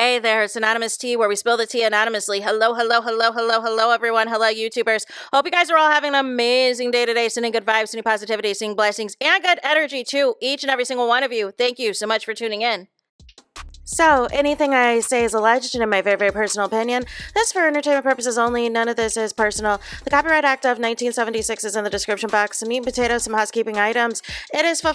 Hey there, it's Anonymous Tea, where we spill the tea anonymously. Hello, everyone. Hello, YouTubers. Hope you guys are all having an amazing day today, sending good vibes, sending positivity, sending blessings, and good energy to each and every single one of you. Thank you so much for tuning in. So, anything I say is alleged and in my very, very personal opinion. This is for entertainment purposes only. None of this is personal. The Copyright Act of 1976 is in the description box. Some meat and potatoes, some housekeeping items. It is free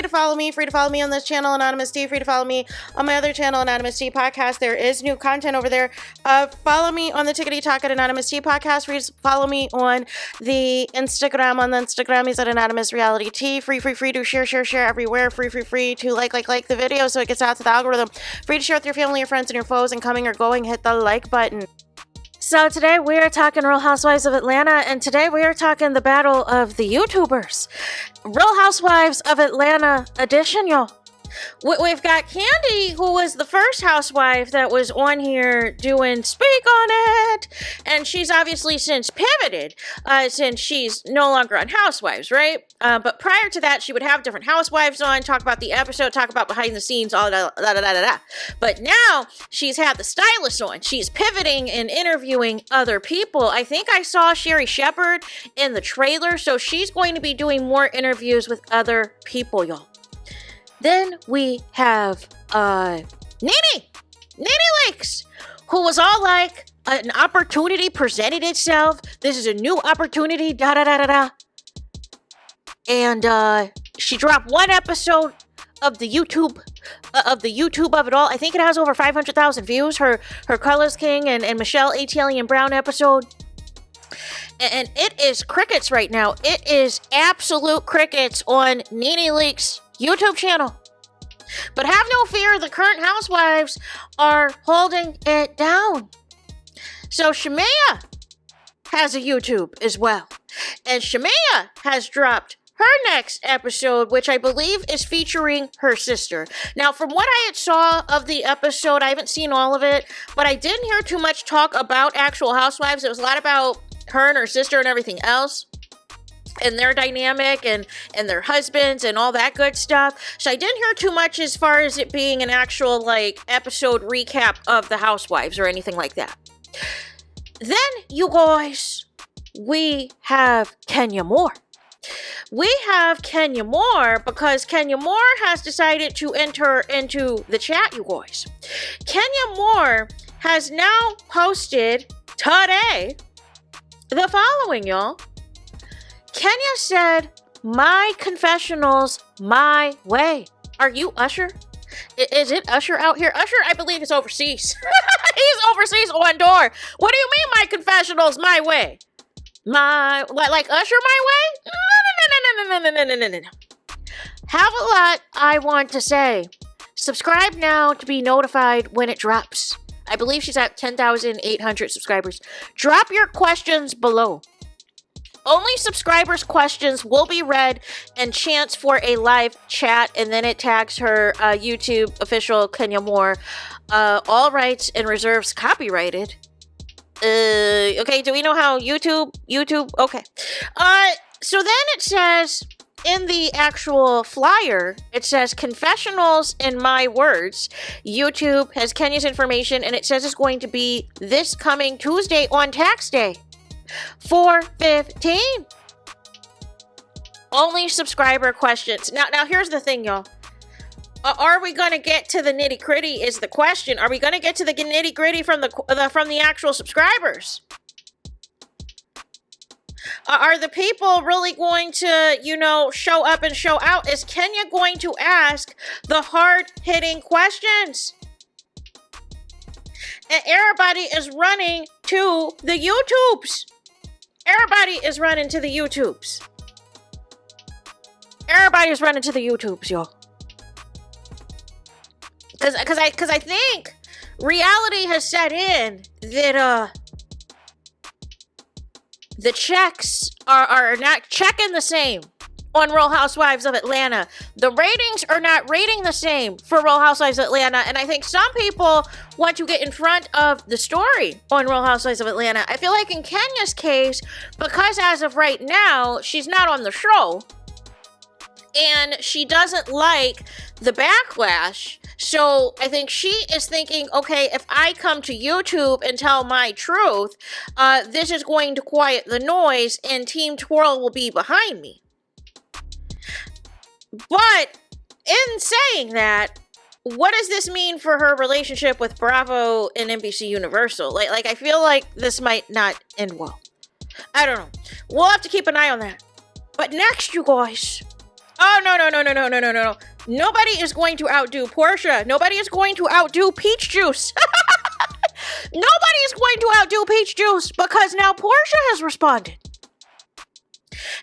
to follow me. Free to follow me on this channel, Anonymous Tea. Free to follow me on my other channel, Anonymous Tea Podcast. There is new content over there. Follow me on the Tickety Talk at Anonymous Tea Podcast. Free to follow me on the Instagram. On the Instagram, he's at Anonymous Reality Tea. Free to share everywhere. Free to like the video so it gets out to the algorithm. Free to share with your family, your friends, and your foes, and coming or going, hit the like button. So today we are talking Real Housewives of Atlanta, and today we are talking the battle of the YouTubers. Real Housewives of Atlanta edition, y'all. We've got Candy, who was the first housewife that was on here doing Speak on It, and she's obviously since pivoted, since she's no longer on Housewives, right? But prior to that, she would have different housewives on, talk about the episode, talk about behind the scenes, all da. But now, she's had the stylist on. She's pivoting and interviewing other people. I think I saw Sherry Shepherd in the trailer, so she's going to be doing more interviews with other people, y'all. Then we have Nene Leakes, who was all like, an opportunity presented itself. This is a new opportunity, And she dropped one episode of the YouTube of it all. I think it has over 500,000 views. Her Colors King and Michelle Atalian Brown episode. And it is crickets right now. It is absolute crickets on Nene Leakes' YouTube channel. But have no fear, the current housewives are holding it down. So Shamea has a YouTube as well. And Shamea has dropped her next episode, which I believe is featuring her sister. Now, from what I had saw of the episode, I haven't seen all of it, but I didn't hear too much talk about actual housewives. It was a lot about her and her sister and everything else, and their dynamic and their husbands and all that good stuff. So I didn't hear too much as far as it being an actual like episode recap of the housewives or anything like that. Then, you guys, we have Kenya Moore. We have Kenya Moore because Kenya Moore has decided to enter into the chat, you guys. Kenya Moore has now posted today the following, y'all. Kenya said, "My confessionals, my way." Are you Usher? Is it Usher out here? Usher, I believe, is overseas. He's overseas on tour. What do you mean, my confessionals, my way? Like Usher, my way? No. Have a lot I want to say. Subscribe now to be notified when it drops. I believe she's at 10,800 subscribers. Drop your questions below. Only subscribers' questions will be read and chance for a live chat, and then it tags her YouTube official Kenya Moore. All rights and reserves copyrighted. Okay, do we know how YouTube? Okay. So then it says in the actual flyer, it says confessionals in my words. YouTube has Kenya's information, and it says it's going to be this coming Tuesday on tax day. 4/15. Only subscriber questions. Now here's the thing, y'all. Are we going to get to the nitty gritty is the question. Are we going to get to the nitty gritty from the actual subscribers? Are the people really going to, show up and show out? Is Kenya going to ask the hard-hitting questions? And everybody is running to the YouTubes. Everybody is running to the YouTubes. Everybody's running to the YouTubes, y'all. Because I think reality has set in that the checks are not checking the same on Real Housewives of Atlanta. The ratings are not rating the same for Real Housewives of Atlanta, and I think some people want to get in front of the story on Real Housewives of Atlanta. I feel like in Kenya's case, because as of right now, she's not on the show, and she doesn't like the backlash. So I think she is thinking, okay, if I come to YouTube and tell my truth, this is going to quiet the noise and Team Twirl will be behind me. But in saying that, what does this mean for her relationship with Bravo and NBC Universal? Like I feel like this might not end well. I don't know. We'll have to keep an eye on that. But next, you guys. Oh, no. Nobody is going to outdo Porsha. Nobody is going to outdo Peach Juice. Nobody is going to outdo Peach Juice because now Porsha has responded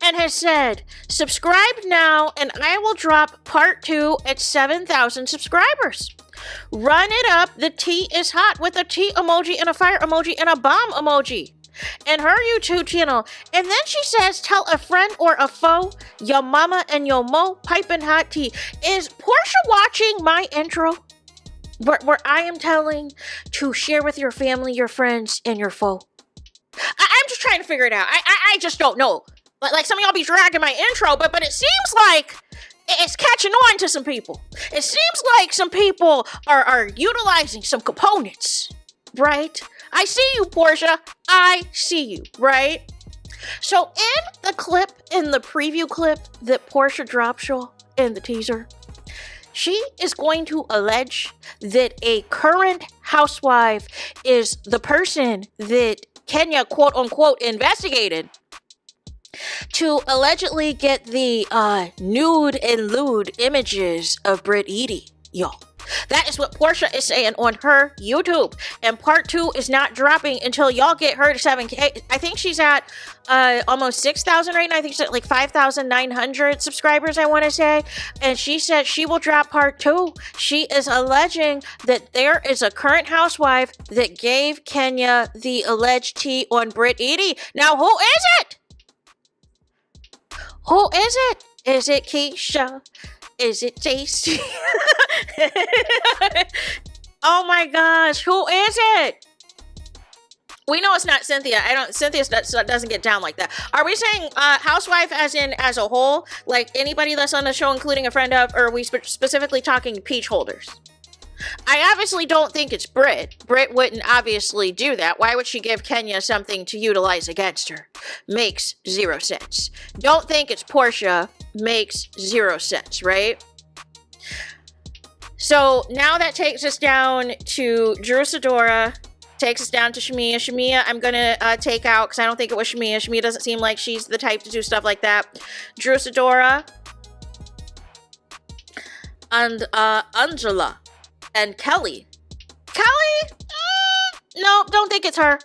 and has said, subscribe now and I will drop part 2 at 7,000 subscribers. Run it up. The tea is hot with a tea emoji and a fire emoji and a bomb emoji. And her YouTube channel. And then she says, tell a friend or a foe, your mama and your mo piping hot tea. Is Porsha watching my intro? Where I am telling to share with your family, your friends, and your foe. I'm just trying to figure it out. I just don't know. Like some of y'all be dragging my intro, but it seems like it's catching on to some people. It seems like some people are utilizing some components, right? I see you, Porsha. I see you, right? So in the clip, in the preview clip that Porsha dropped y'all in the teaser, she is going to allege that a current housewife is the person that Kenya, quote unquote, investigated to allegedly get the nude and lewd images of BRIT, y'all. That is what Porsha is saying on her YouTube. And part 2 is not dropping until y'all get her to 7K. I think she's at almost 6,000 right now. I think she's at like 5,900 subscribers, I want to say. And she said she will drop part 2. She is alleging that there is a current housewife that gave Kenya the alleged tea on BRIT. Now, who is it? Who is it? Is it Keisha? Is it Tasty? Oh my gosh, who is it? We know it's not Cynthia. Cynthia doesn't get down like that. Are we saying housewife as in as a whole? Like anybody that's on the show, including a friend of, or are we specifically talking peach holders? I obviously don't think it's BRIT. BRIT wouldn't obviously do that. Why would she give Kenya something to utilize against her? Makes 0 sense. Don't think it's Porsha. Makes 0 sense, right? So now that takes us down to Drew Sidora. Takes us down to Shamia. Shamia, I'm going to take out because I don't think it was Shamia. Shamia doesn't seem like she's the type to do stuff like that. Drew Sidora. And Angela. And Kelly. Kelly? No, don't think it's her.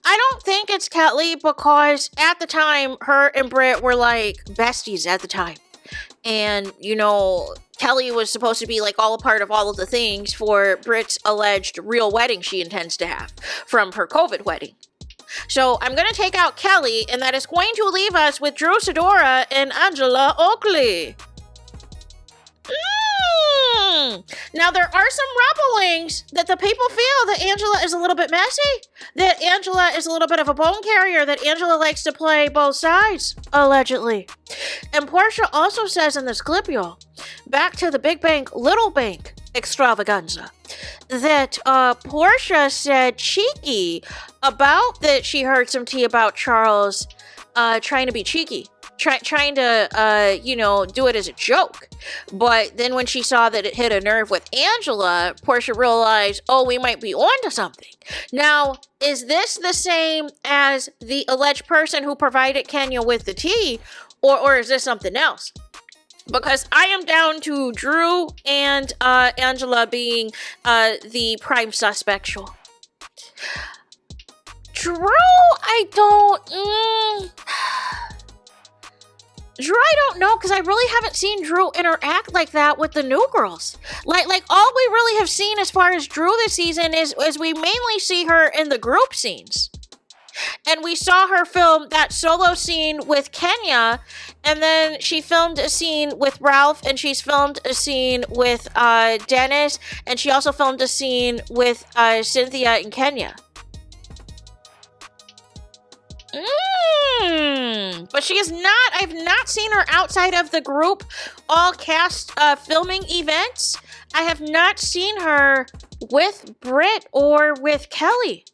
I don't think it's Kelly because at the time, her and Britt were like besties at the time. And, you know, Kelly was supposed to be like all a part of all of the things for Britt's alleged real wedding she intends to have from her COVID wedding. So I'm going to take out Kelly, and that is going to leave us with Drew Sidora and Angela Oakley. Now, there are some rumblings that the people feel that Angela is a little bit messy, that Angela is a little bit of a bone carrier, that Angela likes to play both sides, allegedly. And Porsha also says in this clip, y'all, back to the big bank, little bank extravaganza, that Porsha said cheeky about that she heard some tea about Charles trying to be cheeky. Trying to, you know, do it as a joke. But then when she saw that it hit a nerve with Angela, Porsha realized, oh, we might be on to something. Now, is this the same as the alleged person who provided Kenya with the tea? Or is this something else? Because I am down to Drew and Angela being the prime suspect. Sure. Drew, Drew, I don't know, because I really haven't seen Drew interact like that with the new girls. Like all we really have seen as far as Drew this season is we mainly see her in the group scenes. And we saw her film that solo scene with Kenya, and then she filmed a scene with Ralph, and she's filmed a scene with Dennis, and she also filmed a scene with Cynthia and Kenya. But she is not, I've not seen her outside of the group all cast filming events. I have not seen her with BRIT or with Kelly.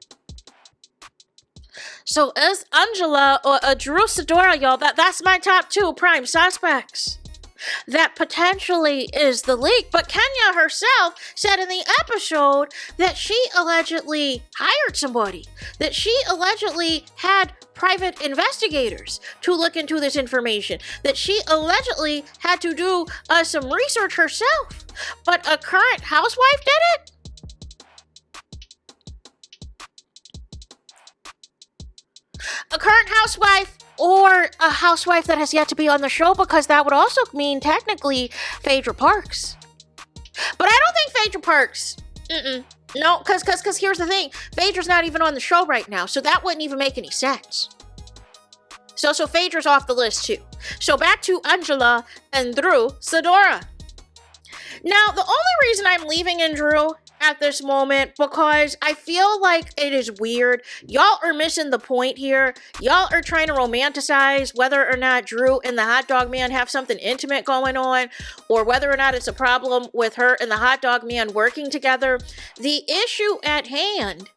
So is Angela or Drew Sidora, y'all, that's my top 2 prime suspects. That potentially is the leak, but Kenya herself said in the episode that she allegedly hired somebody, that she allegedly had private investigators to look into this information, that she allegedly had to do some research herself, but a current housewife did it? A current housewife or a housewife that has yet to be on the show, because that would also mean technically Phaedra Parks. But I don't think Phaedra Parks, no, because here's the thing, Phaedra's not even on the show right now, so that wouldn't even make any sense. So Phaedra's off the list too. So back to Angela and Drew Sidora. Now, the only reason I'm leaving in Drew at this moment, because I feel like it is weird. Y'all are missing the point here. Y'all are trying to romanticize whether or not Drew and the hot dog man have something intimate going on, or whether or not it's a problem with her and the hot dog man working together. The issue at hand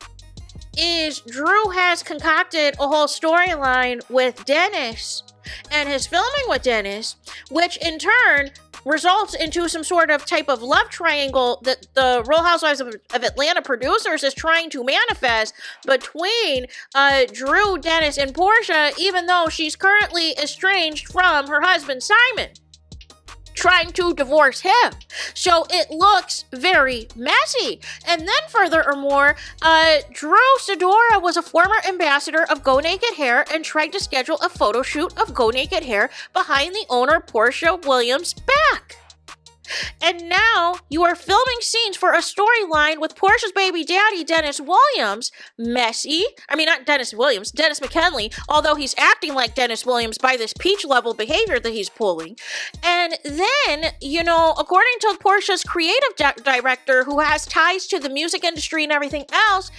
is Drew has concocted a whole storyline with Dennis and his filming with Dennis, which in turn results into some sort of type of love triangle that the Real Housewives of Atlanta producers is trying to manifest between Drew, Dennis, and Porsha, even though she's currently estranged from her husband, Simon, trying to divorce him. So it looks very messy. And then furthermore, Drew Sidora was a former ambassador of Go Naked Hair and tried to schedule a photo shoot of Go Naked Hair behind the owner Porsha Williams' back. And now you are filming scenes for a storyline with Porsha's baby daddy, Dennis Williams. Messy. I mean, not Dennis Williams, Dennis McKinley, although he's acting like Dennis Williams by this peach level behavior that he's pulling. And then, you know, according to Porsha's creative director, who has ties to the music industry and everything else,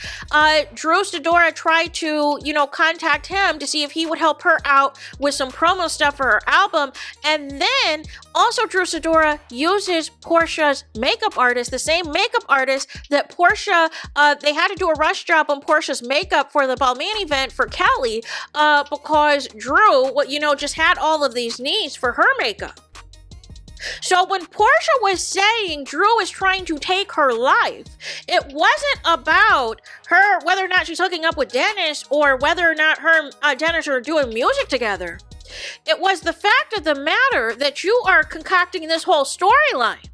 Drew Sidora tried to, you know, contact him to see if he would help her out with some promo stuff for her album. And then also Drew Sidora uses Porsha's makeup artist, the same makeup artist that Porsha, they had to do a rush job on Porsha's makeup for the Balmain event for Kelly, because Drew, you know, just had all of these needs for her makeup. So when Porsha was saying Drew is trying to take her life, it wasn't about her, whether or not she's hooking up with Dennis or whether or not her Dennis are doing music together. It was the fact of the matter that you are concocting this whole storyline,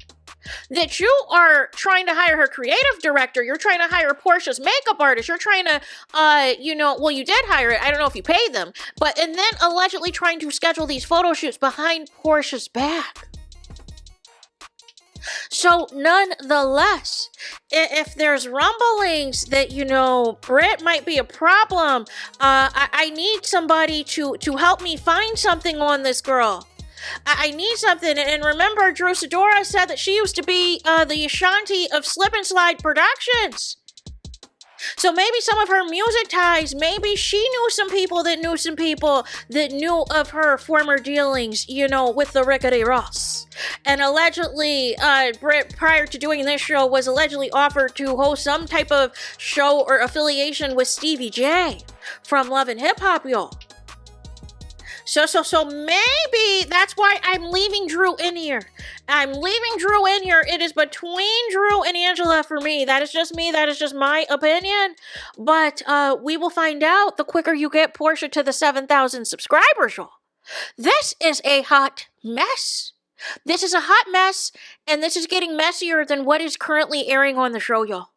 that you are trying to hire her creative director, you're trying to hire Porsha's makeup artist, you're trying to, you know, well, you did hire it, I don't know if you paid them, but, and then allegedly trying to schedule these photo shoots behind Porsha's back. So nonetheless, if there's rumblings that, you know, BRIT might be a problem, I need somebody to help me find something on this girl. I need something. And remember, Drew Sidora said that she used to be the Ashanti of Slip and Slide Productions. So maybe some of her music ties, maybe she knew some people that knew some people that knew of her former dealings, you know, with the Rickety Ross. And allegedly, BRIT, prior to doing this show, was allegedly offered to host some type of show or affiliation with Stevie J from Love and Hip Hop, y'all. So maybe that's why I'm leaving Drew in here. I'm leaving Drew in here. It is between Drew and Angela for me. That is just me. That is just my opinion. But we will find out the quicker you get Porsha to the 7,000 subscribers, y'all. This is a hot mess. This is a hot mess, and this is getting messier than what is currently airing on the show, y'all.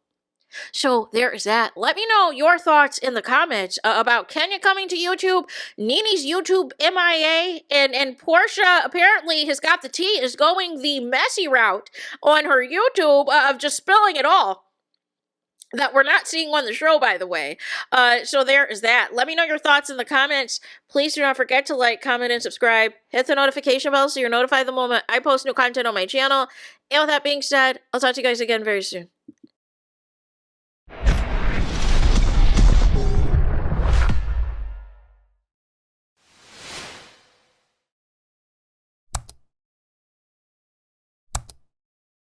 So there is that. Let me know your thoughts in the comments about Kenya coming to YouTube, Nene's YouTube MIA, and Porsha apparently has got the tea, is going the messy route on her YouTube of just spilling it all. That we're not seeing on the show, by the way. So there is that. Let me know your thoughts in the comments. Please do not forget to like, comment, and subscribe. Hit the notification bell so you're notified the moment I post new content on my channel. And with that being said, I'll talk to you guys again very soon.